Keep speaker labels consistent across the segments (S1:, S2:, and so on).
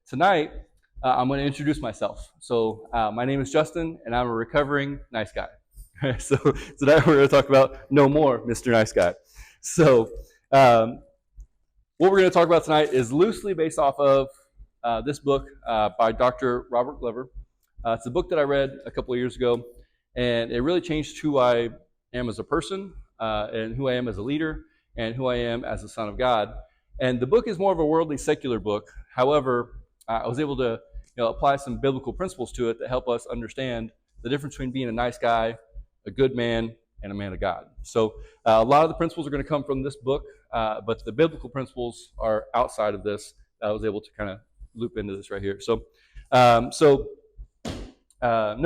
S1: tonight I'm going to introduce myself. So my name is Justin, and I'm a recovering nice guy. So tonight we're going to talk about No More Mr. Nice Guy. So what we're going to talk about tonight is loosely based off of this book by Dr. Robert Glover. It's a book that I read a couple of years ago, and it really changed who I am as a person, and who I am as a leader, and who I am as a son of God. And the book is more of a worldly, secular book. However, I was able to apply some biblical principles to it that help us understand the difference between being a nice guy, a good man, and a man of God. So a lot of the principles are going to come from this book, but the biblical principles are outside of this. I was able to kind of loop into this right here. So No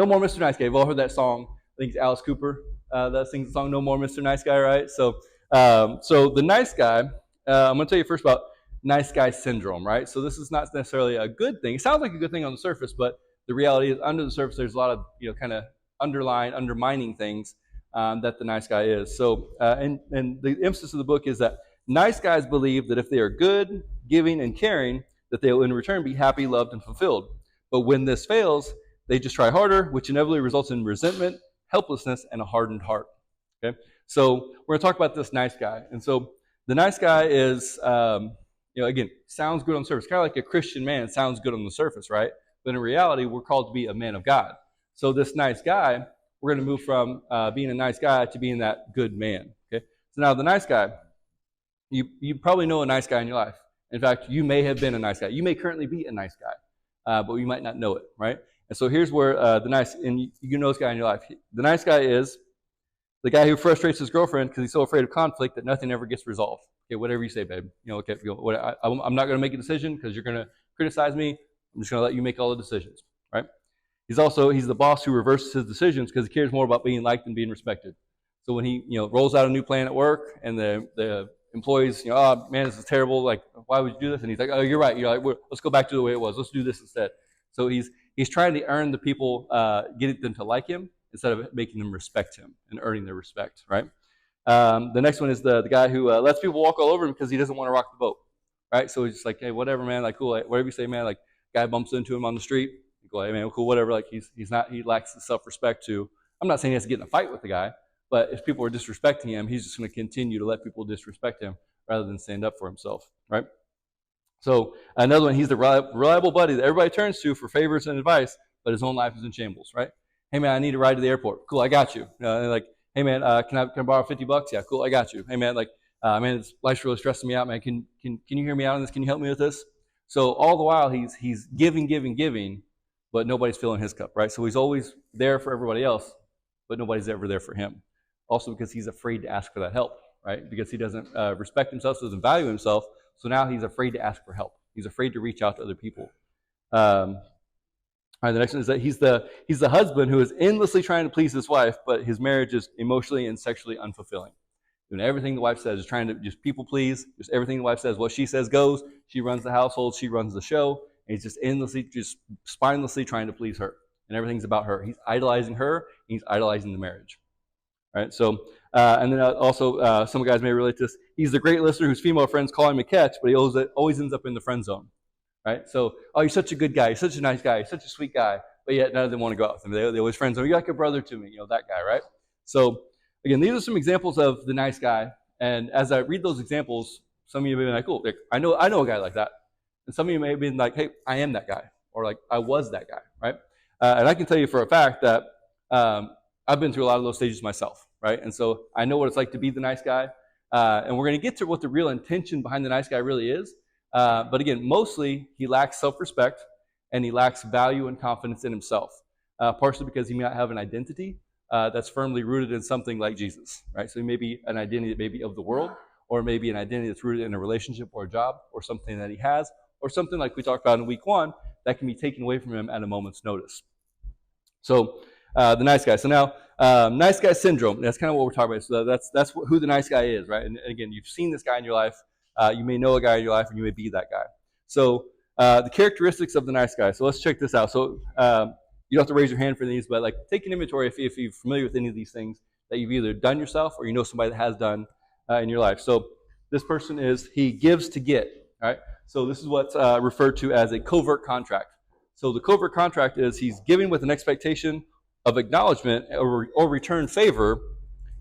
S1: More Mr. Nice Guy. You've all heard that song. I think it's Alice Cooper that sings the song No More Mr. Nice Guy, right? So the nice guy, I'm going to tell you first about nice guy syndrome, right? So this is not necessarily a good thing. It sounds like a good thing on the surface, but the reality is under the surface there's a lot of kind of undermining things that the nice guy is. So and the emphasis of the book is that nice guys believe that if they are good, giving, and caring, that they will in return be happy, loved, and fulfilled. But when this fails, they just try harder, which inevitably results in resentment, helplessness, and a hardened heart. Okay, so we're going to talk about this nice guy. And so the nice guy is, again, sounds good on the surface. Kind of like a Christian man sounds good on the surface, right? But in reality, we're called to be a man of God. So this nice guy, we're going to move from being a nice guy to being that good man. Okay, so now the nice guy, you probably know a nice guy in your life. In fact, you may have been a nice guy. You may currently be a nice guy, but you might not know it, right? And so here's where and you know this guy in your life. The nice guy is the guy who frustrates his girlfriend because he's so afraid of conflict that nothing ever gets resolved. Okay, whatever you say, babe. Okay, I'm not going to make a decision because you're going to criticize me. I'm just going to let you make all the decisions, right? He's the boss who reverses his decisions because he cares more about being liked than being respected. So when he rolls out a new plan at work and the employees, oh man, this is terrible. Like, why would you do this? And he's like, oh, you're right. Let's go back to the way it was. Let's do this instead. So he's trying to earn the people, get them to like him instead of making them respect him and earning their respect, right? The next one is the guy who lets people walk all over him because he doesn't want to rock the boat, right? So he's just like, hey, whatever, man. Like, cool. Like, whatever you say, man. Like, guy bumps into him on the street. You go, hey, man, cool, whatever. Like, he lacks the self-respect to. I'm not saying he has to get in a fight with the guy, but if people are disrespecting him, he's just going to continue to let people disrespect him rather than stand up for himself, right? So another one, he's the reliable buddy that everybody turns to for favors and advice, but his own life is in shambles, right? Hey, man, I need a ride to the airport. Cool, I got you. Like, hey, man, can I borrow $50? Yeah, cool, I got you. Hey, man, man, life's really stressing me out, man. Can you hear me out on this? Can you help me with this? So all the while, he's giving, but nobody's filling his cup, right? So he's always there for everybody else, but nobody's ever there for him. Also because he's afraid to ask for that help, right? Because he doesn't respect himself, doesn't value himself. So now he's afraid to ask for help. He's afraid to reach out to other people. All right, the next one is that he's the husband who is endlessly trying to please his wife, but his marriage is emotionally and sexually unfulfilling. Doing everything the wife says, is trying to just people please. Just everything the wife says, what she says goes. She runs the household. She runs the show. And he's just endlessly, just spinelessly trying to please her. And everything's about her. He's idolizing her. He's idolizing the marriage. Right, so and then also some guys may relate to this. He's the great listener whose female friends call him a catch, but he always ends up in the friend zone. Right, so you're such a good guy, you're such a nice guy, you're such a sweet guy, but yet none of them want to go out with him. They always friend zone. You're like a brother to me, that guy, right? So again, these are some examples of the nice guy. And as I read those examples, some of you may be like, "Cool, like, I know a guy like that," and some of you may be like, "Hey, I am that guy," or like, "I was that guy," right? And I can tell you for a fact that I've been through a lot of those stages myself, right? And so I know what it's like to be the nice guy. And we're going to get to what the real intention behind the nice guy really is. But again, mostly he lacks self-respect and he lacks value and confidence in himself, partially because he may not have an identity that's firmly rooted in something like Jesus, right? So he may be an identity that may be of the world, or maybe an identity that's rooted in a relationship or a job or something that he has, or something like we talked about in week 1 that can be taken away from him at a moment's notice. So the nice guy. So now, nice guy syndrome. That's kind of what we're talking about. So that's who the nice guy is, right? And again, you've seen this guy in your life. You may know a guy in your life, and you may be that guy. So the characteristics of the nice guy. So let's check this out. So you don't have to raise your hand for these, but like take an inventory if you're familiar with any of these things that you've either done yourself or you know somebody that has done in your life. So this person he gives to get. All right. So this is what's referred to as a covert contract. So the covert contract is he's giving with an expectation of acknowledgement or return favor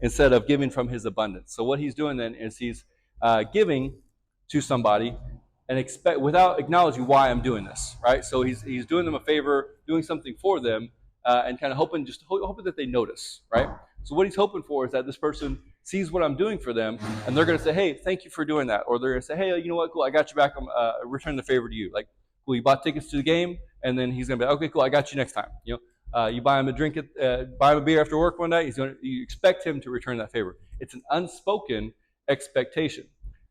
S1: instead of giving from his abundance. So what he's doing then is he's giving to somebody and expect without acknowledging why I'm doing this, right? So he's doing them a favor, doing something for them, and kind of hoping that they notice, right? So what he's hoping for is that this person sees what I'm doing for them, and they're going to say, "Hey, thank you for doing that," or they're going to say, "Hey, you know what? Cool, I got you back. I'm return the favor to you." Like, cool, you bought tickets to the game, and then he's going to be, "Okay, cool, I got you next time." You buy him a drink, buy him a beer after work one night. You expect him to return that favor. It's an unspoken expectation,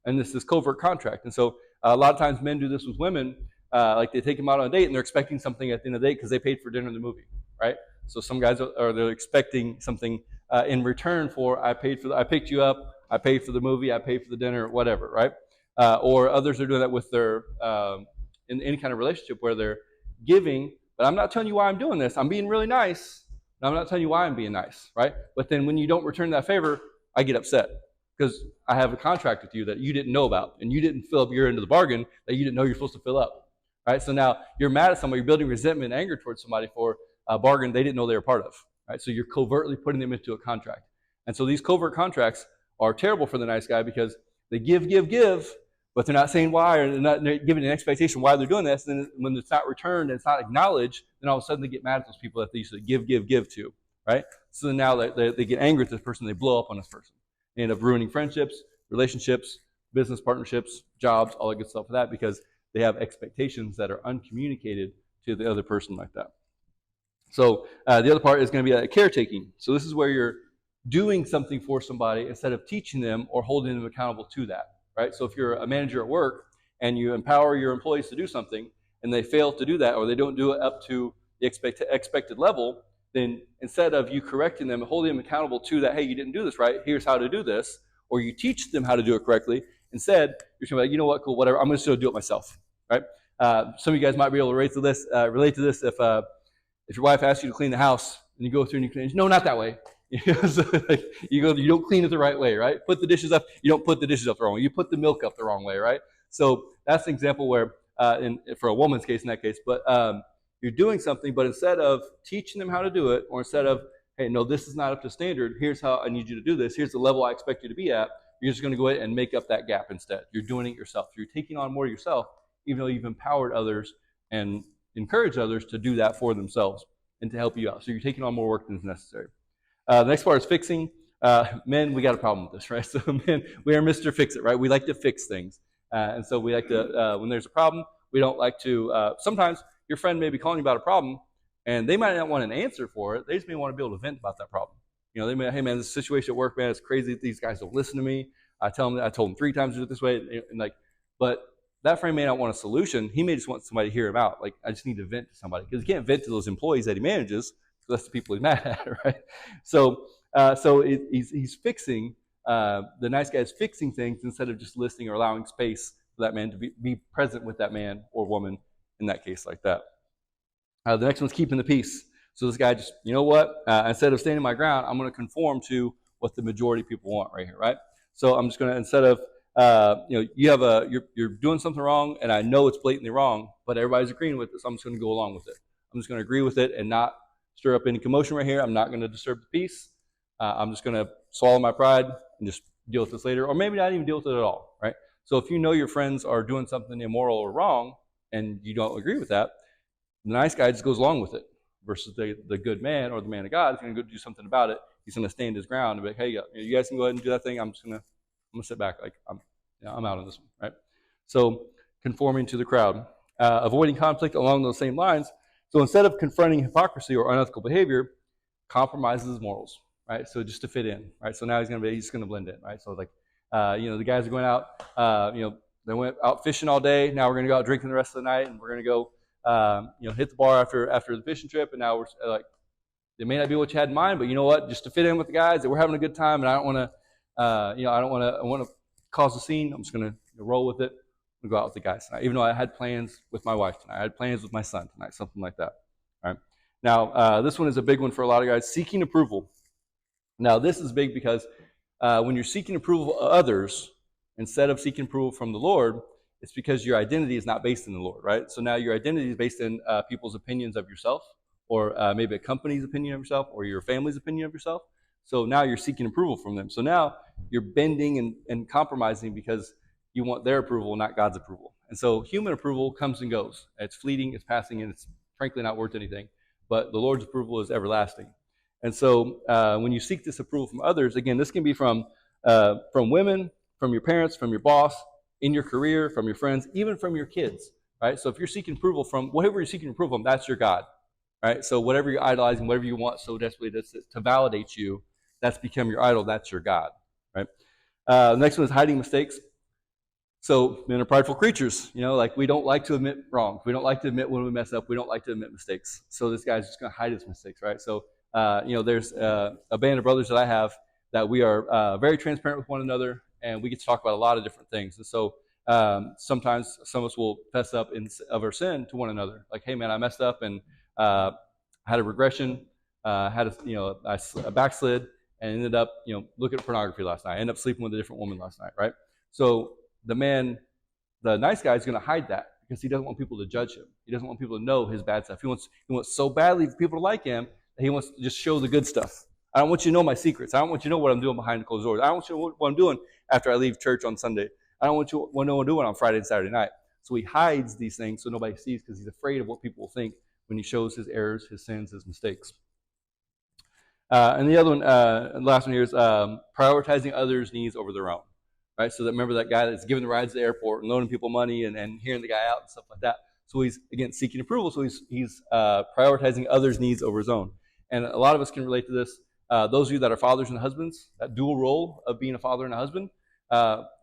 S1: and this is covert contract. And so a lot of times men do this with women, like they take them out on a date and they're expecting something at the end of the date because they paid for dinner in the movie, right? So some guys they're expecting something in return for I picked you up, I paid for the movie, I paid for the dinner, whatever, right? Or others are doing that with their in any kind of relationship where they're giving, but I'm not telling you why I'm doing this. I'm being really nice. And I'm not telling you why I'm being nice, right? But then when you don't return that favor, I get upset because I have a contract with you that you didn't know about, and you didn't fill up your end of the bargain that you didn't know you're supposed to fill up, right? So now you're mad at somebody, you're building resentment and anger towards somebody for a bargain they didn't know they were part of, right? So you're covertly putting them into a contract. And so these covert contracts are terrible for the nice guy because they give, but they're not saying why, or they're not giving an expectation why they're doing this. And then when it's not returned and it's not acknowledged, then all of a sudden they get mad at those people that they used to give to, right? So then now they get angry at this person, they blow up on this person. They end up ruining friendships, relationships, business partnerships, jobs, all that good stuff for that because they have expectations that are uncommunicated to the other person like that. So the other part is going to be caretaking. So this is where you're doing something for somebody instead of teaching them or holding them accountable to that, right? So if you're a manager at work and you empower your employees to do something and they fail to do that or they don't do it up to the expected level, then instead of you correcting them and holding them accountable to that, hey, you didn't do this right, here's how to do this, or you teach them how to do it correctly, instead, you're going to be like, you know what, cool, whatever, I'm just going to do it myself, right? Some of you guys might be able to relate to this if your wife asks you to clean the house and you go through and you clean, no, not that way. So, like, you don't clean it the right way, right? Put the dishes up, you don't put the dishes up the wrong way. You put the milk up the wrong way, right? So that's an example where, for a woman's case in that case, but you're doing something, but instead of teaching them how to do it, or instead of, hey, no, this is not up to standard, here's how I need you to do this, here's the level I expect you to be at, you're just going to go ahead and make up that gap instead. You're doing it yourself. You're taking on more yourself, even though you've empowered others and encouraged others to do that for themselves and to help you out. So you're taking on more work than is necessary. The next part is fixing. Men, we got a problem with this, right? So men, we are Mr. Fix-It, right? We like to fix things. And so we like to, when there's a problem, we don't like to, sometimes your friend may be calling you about a problem, and they might not want an answer for it. They just may want to be able to vent about that problem. They may, hey man, this situation at work, man, it's crazy. These guys don't listen to me. I told them 3 times to do it this way, and like, but that friend may not want a solution. He may just want somebody to hear him out. Like, I just need to vent to somebody because he can't vent to those employees that he manages. So that's the people he's mad at, right? So he's fixing. The nice guy is fixing things instead of just listening or allowing space for that man to be present with that man or woman in that case like that. The next one's keeping the peace. So this guy just, you know what? Instead of standing my ground, I'm going to conform to what the majority of people want right here, right? So I'm just going to, instead of, you're doing something wrong, and I know it's blatantly wrong, but everybody's agreeing with it, so I'm just going to go along with it. I'm just going to agree with it and not stir up any commotion right here. I'm not going to disturb the peace. I'm just going to swallow my pride and just deal with this later, or maybe not even deal with it at all, right? So if you know your friends are doing something immoral or wrong, and you don't agree with that, the nice guy just goes along with it, versus the good man or the man of God is going to go do something about it. He's going to stand his ground and be like, hey, you guys can go ahead and do that thing. I'm going to sit back. Like, I'm out on this one, right? So conforming to the crowd, avoiding conflict along those same lines. So instead of confronting hypocrisy or unethical behavior, compromises his morals, right? So just to fit in, right? So now he's just going to blend in, right? So like, the guys are going out, they went out fishing all day. Now we're going to go out drinking the rest of the night, and we're going to go, hit the bar after the fishing trip. And now we're like, it may not be what you had in mind, but you know what? Just to fit in with the guys, that we're having a good time, and I don't want to, I want to cause a scene. I'm just going to roll with it and go out with the guys tonight. Even though I had plans with my wife tonight, I had plans with my son tonight, something like that. All right. Now, this one is a big one for a lot of guys: seeking approval. Now, this is big because when you're seeking approval of others instead of seeking approval from the Lord, it's because your identity is not based in the Lord, right? So now your identity is based in people's opinions of yourself, or maybe a company's opinion of yourself, or your family's opinion of yourself. So now you're seeking approval from them. So now you're bending and compromising because you want their approval, not God's approval. And so human approval comes and goes. It's fleeting, it's passing, and it's frankly not worth anything. But the Lord's approval is everlasting. And so when you seek this approval from others, again, this can be from women, from your parents, from your boss, in your career, from your friends, even from your kids, right? So if you're seeking approval from whatever you're seeking approval from, that's your God, right? So whatever you're idolizing, whatever you want so desperately to validate you, that's become your idol, that's your God, right? The next one is hiding mistakes. So men are prideful creatures, like we don't like to admit wrong. We don't like to admit when we mess up. We don't like to admit mistakes. So this guy's just going to hide his mistakes, right? So, there's a band of brothers that I have that we are very transparent with one another, and we get to talk about a lot of different things. And so sometimes some of us will fess up of our sin to one another. Like, hey, man, I messed up and had a regression, I backslid, and ended up, looking at pornography last night. I ended up sleeping with a different woman last night, right? So the nice guy is going to hide that because he doesn't want people to judge him. He doesn't want people to know his bad stuff. He wants so badly for people to like him that he wants to just show the good stuff. I don't want you to know my secrets. I don't want you to know what I'm doing behind the closed doors. I don't want you to know what I'm doing after I leave church on Sunday. I don't want you to know what I'm doing on Friday and Saturday night. So he hides these things so nobody sees because he's afraid of what people will think when he shows his errors, his sins, his mistakes. And the other one, last one here is prioritizing others' needs over their own. Right, so remember that guy that's giving the rides to the airport and loaning people money and hearing the guy out and stuff like that. So he's, again, seeking approval. So he's prioritizing others' needs over his own. And a lot of us can relate to this. Those of you that are fathers and husbands, that dual role of being a father and a husband,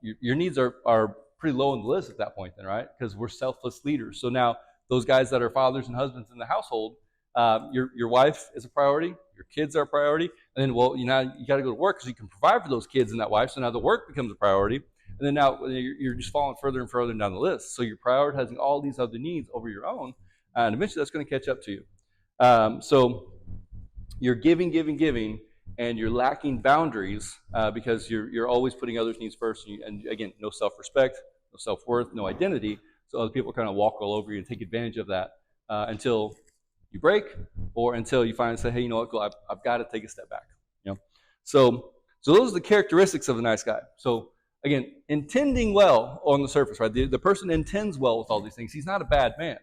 S1: your needs are pretty low on the list at that point then, right? Because we're selfless leaders. So now those guys that are fathers and husbands in the household, your wife is a priority, your kids are a priority, and then, you got to go to work because you can provide for those kids and that wife, so now the work becomes a priority, and then now you're just falling further and further down the list. So you're prioritizing all these other needs over your own, and eventually that's going to catch up to you. So you're giving, and you're lacking boundaries because you're always putting others' needs first, and again, no self-respect, no self-worth, no identity, so other people kind of walk all over you and take advantage of that until you break, or until you finally say, hey, you know what, I've got to take a step back. So those are the characteristics of a nice guy. So again, intending well on the surface, right? The person intends well with all these things. He's not a bad man,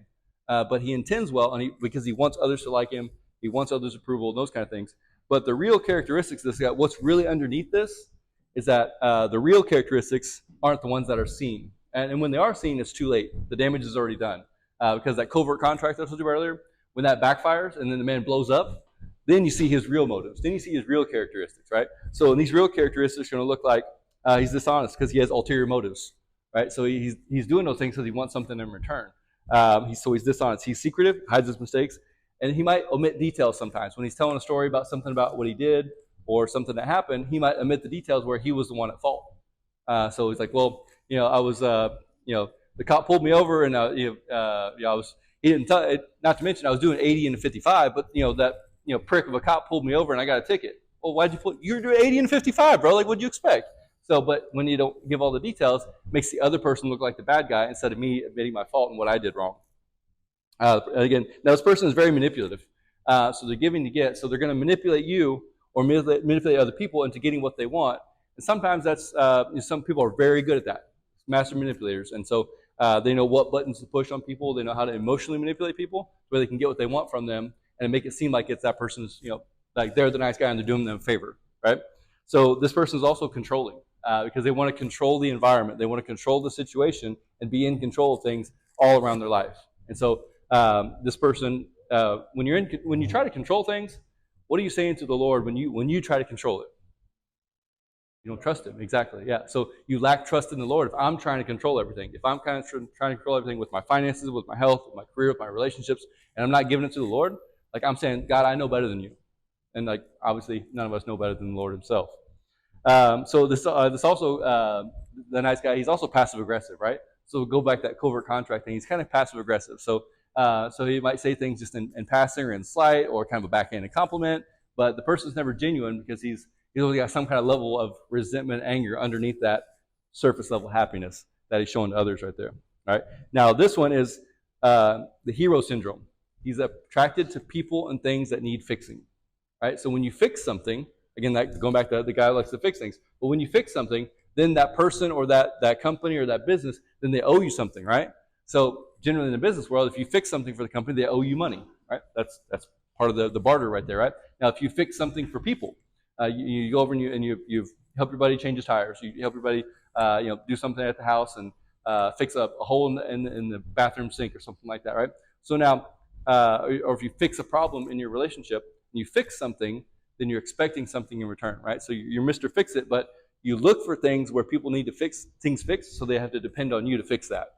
S1: but he intends well, because he wants others to like him, he wants others' approval, those kind of things. But the real characteristics of this guy, what's really underneath this, is that the real characteristics aren't the ones that are seen. And when they are seen, it's too late. The damage is already done. Because that covert contract I told you about earlier, when that backfires and then the man blows up, then you see his real motives. Then you see his real characteristics, right? So these real characteristics are going to look like he's dishonest because he has ulterior motives, right? So he's doing those things because he wants something in return. So he's dishonest. He's secretive, hides his mistakes, and he might omit details sometimes. When he's telling a story about something about what he did or something that happened, he might omit the details where he was the one at fault. So he's like, well, I was, the cop pulled me over and I was. He didn't tell it, not to mention I was doing 80 and a 55, but that prick of a cop pulled me over and I got a ticket. Well, why'd you you're doing 80 and 55, bro? Like, what'd you expect? So, but when you don't give all the details, it makes the other person look like the bad guy instead of me admitting my fault and what I did wrong. Again, now this person is very manipulative. So they're giving to get. So they're going to manipulate you or manipulate other people into getting what they want. And sometimes that's, some people are very good at that, master manipulators. And so they know what buttons to push on people. They know how to emotionally manipulate people where they can get what they want from them and make it seem like it's that person's, like they're the nice guy and they're doing them a favor, right? So this person is also controlling because they want to control the environment. They want to control the situation and be in control of things all around their life. And so this person, when you try to control things, what are you saying to the Lord when you try to control it? You don't trust him, exactly, yeah. So you lack trust in the Lord. If I'm trying to control everything, if I'm kind of trying to control everything with my finances, with my health, with my career, with my relationships, and I'm not giving it to the Lord, like I'm saying, God, I know better than you. And like obviously none of us know better than the Lord himself. So this also, the nice guy, he's also passive aggressive, right? So we'll go back to that covert contract thing. He's kind of passive aggressive. So he might say things just in passing or in slight or kind of a backhanded compliment, but the person's never genuine because he's only got some kind of level of resentment, anger underneath that surface level happiness that he's showing to others right there. right? Now, this one is the hero syndrome. He's attracted to people and things that need fixing, right? So when you fix something, again, that going back to the guy who likes to fix things, but when you fix something, then that person or that company or that business, then they owe you something, right? So generally in the business world, if you fix something for the company, they owe you money, right? That's part of the barter right there, right? Now, if you fix something for people, you go over and you help your buddy change his tires, you help your buddy do something at the house and fix a hole in the bathroom sink or something like that, right? So now, or if you fix a problem in your relationship and you fix something, then you're expecting something in return, right? So you're Mr. Fix It, but you look for things where people need to fix things fixed, so they have to depend on you to fix that.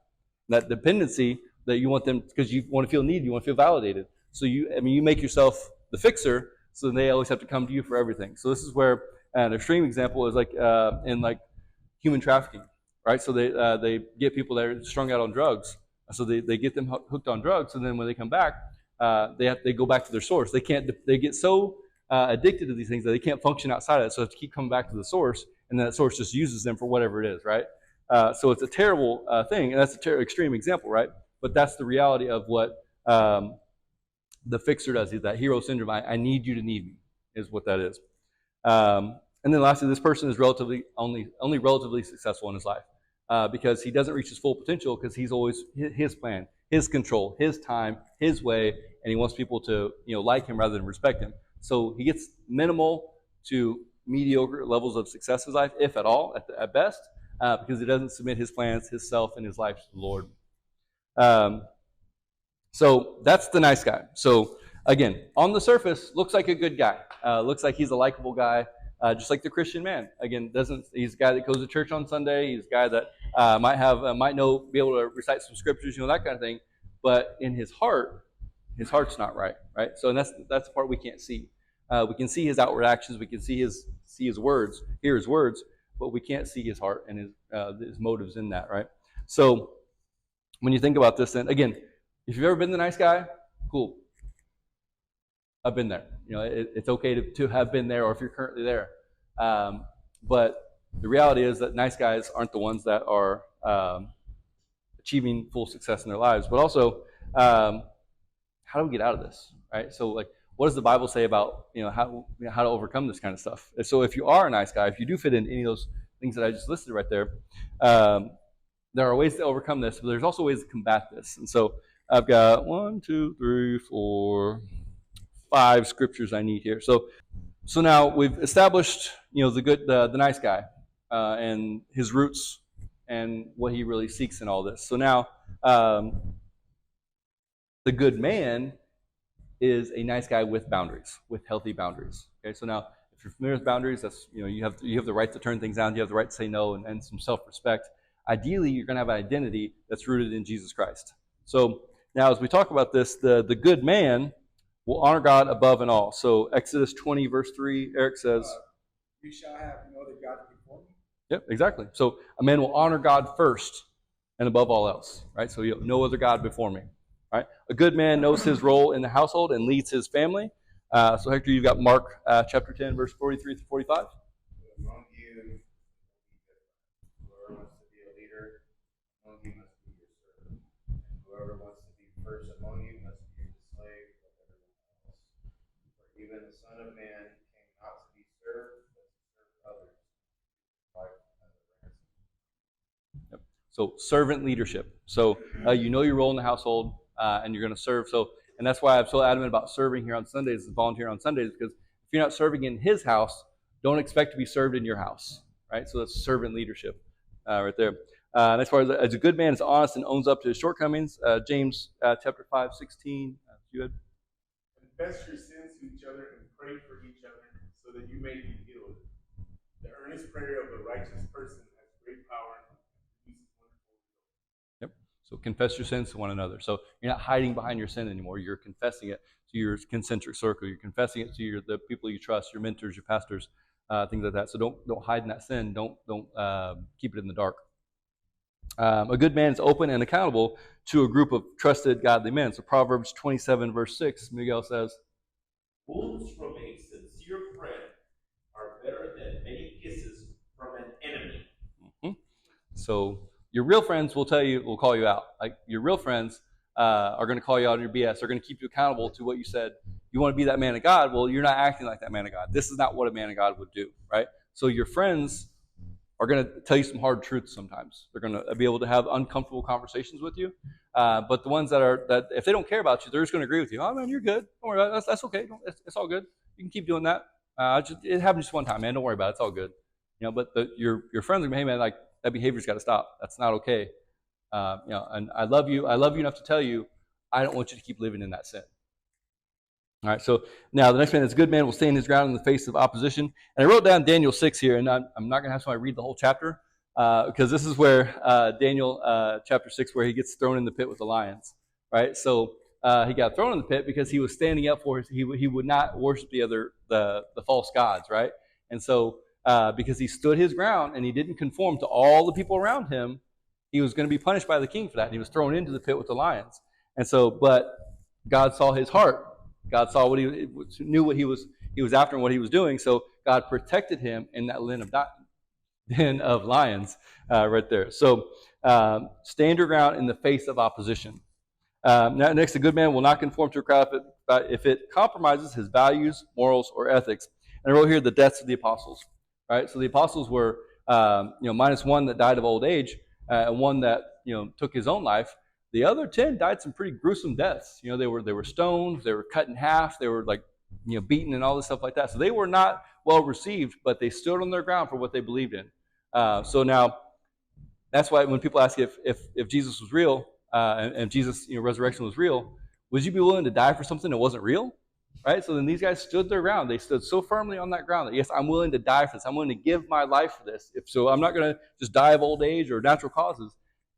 S1: That dependency that you want them, because you want to feel needed, you want to feel validated. So you make yourself the fixer, so they always have to come to you for everything. So this is where an extreme example is like in like human trafficking, right? So they get people that are strung out on drugs, so they get them hooked on drugs, and then when they come back, they go back to their source. They get so addicted to these things that they can't function outside of it. So they have to keep coming back to the source, and then that source just uses them for whatever it is, right? So it's a terrible thing, and that's an extreme example, right? But that's the reality of what the fixer does. That hero syndrome. I need you to need me is what that is. And then lastly, this person is only relatively successful in his life because he doesn't reach his full potential because he's always his plan, his control, his time, his way, and he wants people to like him rather than respect him. So he gets minimal to mediocre levels of success in his life, if at all, at best, because he doesn't submit his plans, his self, and his life to the Lord. So that's the nice guy. So again, on the surface, looks like a good guy. Looks like he's a likable guy, just like the Christian man. Again, he's a guy that goes to church on Sunday. He's a guy that might be able to recite some scriptures, that kind of thing. But in his heart's not right, right? So that's the part we can't see. We can see his outward actions. We can see his words, hear his words, but we can't see his heart and his motives in that, right? So when you think about this, then again, if you've ever been the nice guy, cool. I've been there. It's okay to have been there, or if you're currently there. But the reality is that nice guys aren't the ones that are achieving full success in their lives. But also, how do we get out of this, right? So, like, what does the Bible say about how to overcome this kind of stuff? So, if you are a nice guy, if you do fit in any of those things that I just listed right there, there are ways to overcome this, but there's also ways to combat this. And so, I've got 1, 2, 3, 4, 5 scriptures I need here. So now we've established, the nice guy and his roots and what he really seeks in all this. So now, the good man is a nice guy with boundaries, with healthy boundaries. Okay, so now if you're familiar with boundaries, that's you have the right to turn things down, you have the right to say no, and some self-respect. Ideally, you're going to have an identity that's rooted in Jesus Christ. So now, as we talk about this, the good man will honor God above and all. So Exodus 20, verse 3, Eric says,
S2: "You shall have no other God before me."
S1: Yep, exactly. So a man will honor God first and above all else, right? So no other God before me, right? A good man knows his role in the household and leads his family. So Hector, you've got Mark chapter 10, verse 43 to 45.
S2: Among you, whoever wants to be a leader among you must be your servant, and whoever wants to be first among you must be the slave of everyone else. For even the Son of Man came not to be served, but to serve others, life as a ransom.
S1: Yep. So servant leadership. So you know your role in the household, and you're going to serve. And that's why I'm so adamant about serving here on Sundays and volunteering on Sundays, because if you're not serving in his house, don't expect to be served in your house, right? So that's servant leadership right there. And as far as a good man is honest and owns up to his shortcomings, James chapter 5, 16. You had?
S2: Confess your sins to each other and pray for each other so that you may be healed. The earnest prayer of a righteous person has great power and produces wonderful results.
S1: Yep. So confess your sins to one another. So you're not hiding behind your sin anymore. You're confessing it to your concentric circle. You're confessing it to the people you trust, your mentors, your pastors, things like that. So don't hide in that sin. Don't keep it in the dark. A good man is open and accountable to a group of trusted, godly men. So Proverbs 27, verse 6, Miguel says,
S3: "Wounds from a sincere friend are better than many kisses from an enemy."
S1: Mm-hmm. So Your real friends will call you out. Like your real friends are going to call you out on your BS. They're going to keep you accountable to what you said. You want to be that man of God. Well, you're not acting like that man of God. This is not what a man of God would do, right? So your friends are going to tell you some hard truths sometimes. They're going to be able to have uncomfortable conversations with you. But the ones that if they don't care about you, they're just going to agree with you. Oh man, you're good. Don't worry about it. That's okay. It's all good. You can keep doing that. It happened just one time, man. Don't worry about it. It's all good. But your friends are going to, hey man, like that behavior's got to stop. That's not okay. And I love you. I love you enough to tell you, I don't want you to keep living in that sin. All right, so now the next man is a good man will stand his ground in the face of opposition. And I wrote down Daniel 6 here, and I'm not going to have somebody read the whole chapter because this is where Daniel chapter 6, where he gets thrown in the pit with the lions, right? So he got thrown in the pit because he was standing up for he would not worship the false gods, right? And so because he stood his ground and he didn't conform to all the people around him, he was going to be punished by the king for that. And he was thrown into the pit with the lions. And so, but God saw his heart. God saw knew what he was after and what he was doing. So God protected him in that den of lions right there. So stand your ground in the face of opposition. Next, a good man will not conform to a crowd if it compromises his values, morals, or ethics. And I wrote here the deaths of the apostles. Right. So the apostles were minus one that died of old age, and one that took his own life. The other 10 died some pretty gruesome deaths. They were stoned, they were cut in half, they were beaten and all this stuff like that. So they were not well received, but they stood on their ground for what they believed in. So now that's why when people ask if Jesus was real and Jesus' resurrection was real, would you be willing to die for something that wasn't real? Right? So then these guys stood their ground. They stood so firmly on that ground that yes, I'm willing to die for this. I'm willing to give my life for this. I'm not going to just die of old age or natural causes.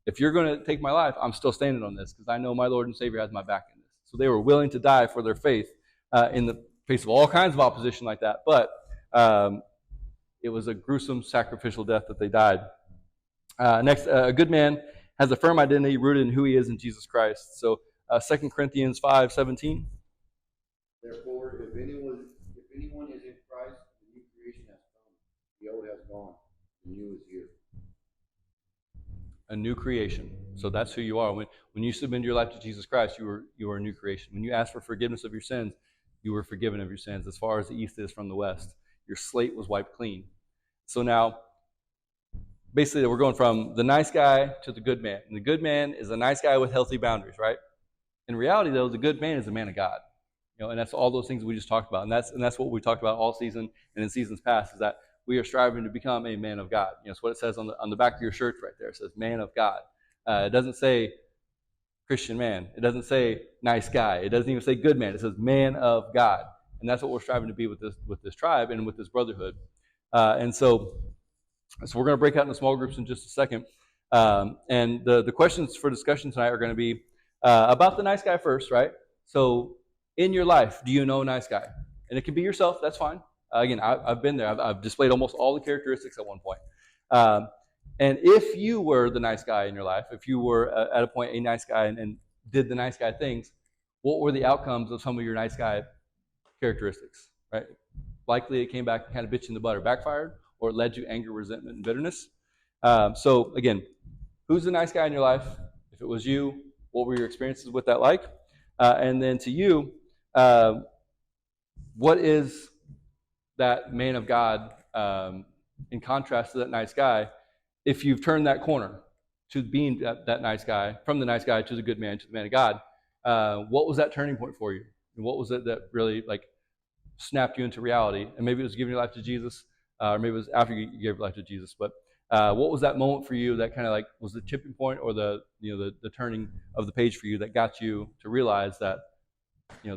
S1: If you're going to take my life, I'm still standing on this because I know my Lord and Savior has my back in this. So they were willing to die for their faith in the face of all kinds of opposition like that. But it was a gruesome sacrificial death that they died. Next, a good man has a firm identity rooted in who he is in Jesus Christ. So 2 Corinthians 5:17.
S2: Therefore, if anyone is in Christ, the new creation has come. The old has gone. The new is here.
S1: A new creation. So that's who you are. When you submit your life to Jesus Christ, you are a new creation. When you ask for forgiveness of your sins, you were forgiven of your sins as far as the east is from the west. Your slate was wiped clean. So now, basically, we're going from the nice guy to the good man. And the good man is a nice guy with healthy boundaries, right? In reality, though, the good man is a man of God. And that's all those things we just talked about. And that's what we talked about all season and in seasons past, is that we are striving to become a man of God. It's what it says on the back of your shirt right there. It says man of God. It doesn't say Christian man. It doesn't say nice guy. It doesn't even say good man. It says man of God. And that's what we're striving to be with this tribe and with this brotherhood. And so we're going to break out into small groups in just a second. And the questions for discussion tonight are going to be about the nice guy first, right? So in your life, do you know a nice guy? And it can be yourself. That's fine. Again, I've been there. I've displayed almost all the characteristics at one point. And if you were the nice guy in your life, if you were at a point a nice guy and did the nice guy things, what were the outcomes of some of your nice guy characteristics, right? Likely it came back and kind of bit you in the butt or backfired, or it led to anger, resentment, and bitterness. So again, who's the nice guy in your life? If it was you, what were your experiences with that like? And then to you, what is that man of God in contrast to that nice guy? If you've turned that corner to being that nice guy, from the nice guy to the good man to the man of God, what was that turning point for you? And what was it that really snapped you into reality? And maybe it was giving your life to Jesus, or maybe it was after you gave your life to Jesus. But what was that moment for you that kind of was the tipping point or the turning of the page for you that got you to realize that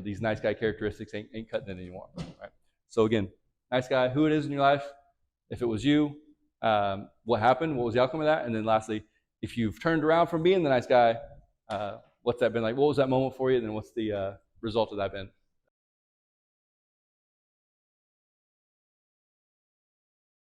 S1: these nice guy characteristics ain't cutting it anymore, right? So again, nice guy, who it is in your life. If it was you, what happened? What was the outcome of that? And then lastly, if you've turned around from being the nice guy, what's that been like? What was that moment for you? And then what's the result of that been?